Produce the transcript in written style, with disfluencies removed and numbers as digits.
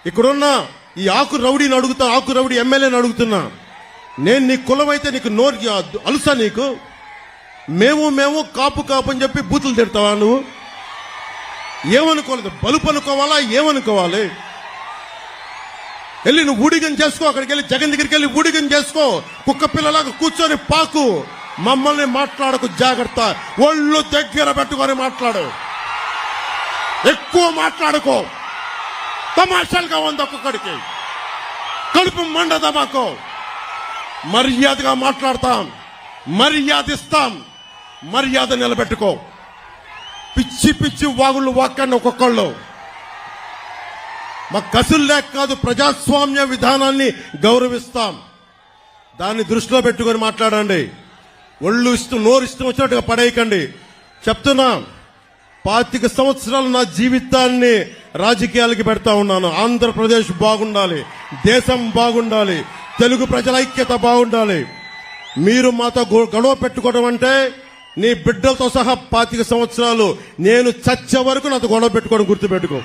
ఇక్కడున్న ఈ ఆకు రౌడీని అడుగుతా, ఆకు రౌడీ ఎమ్మెల్యేని అడుగుతున్నా, నేను నీ కులం అయితే నీకు నోరు అలుసా? నీకు మేము కాపు కాపు అని చెప్పి బూతులు తిడతావా? నువ్వు ఏమనుకోలేదు, బలుపు అనుకోవాలా? ఏమనుకోవాలి? వెళ్ళి నువ్వు ఊడిగం చేసుకో, అక్కడికి వెళ్ళి జగన్ దగ్గరికి వెళ్ళి ఊడిగం చేసుకో, కుక్క పిల్లలాగా కూర్చొని పాకు. మమ్మల్ని మాట్లాడకు, జాగ్రత్త. ఒళ్ళు దగ్గర పెట్టుకొని మాట్లాడు, ఎక్కువ మాట్లాడుకో. తమాషాలుగా ఉంది ఒక్కొక్కడికి, కడుపు మండదా మాకు. మర్యాదగా మాట్లాడతాం, మర్యాద ఇస్తాం, మర్యాద నిలబెట్టుకో. పిచ్చి పిచ్చి వాగుళ్ళు వాక్కండి ఒక్కొక్కళ్ళు. మా కసులు లేక కాదు, ప్రజాస్వామ్య విధానాన్ని గౌరవిస్తాం. దాన్ని దృష్టిలో పెట్టుకొని మాట్లాడండి. ఒళ్ళు నోరు ఇష్టం వచ్చినట్టుగా పడేయకండి. చెప్తున్నా, 25 సంవత్సరాలు నా జీవితాన్ని రాజకీయాలకి పెడతా ఉన్నాను. ఆంధ్రప్రదేశ్ బాగుండాలి, దేశం బాగుండాలి, తెలుగు ప్రజల ఐక్యత బాగుండాలి. మీరు మాతో గొడవ పెట్టుకోవడం అంటే నీ బిడ్డలతో సహా 25 సంవత్సరాలు నేను చచ్చే వరకు నాతో గొడవ పెట్టుకోవడం గుర్తుపెట్టుకో.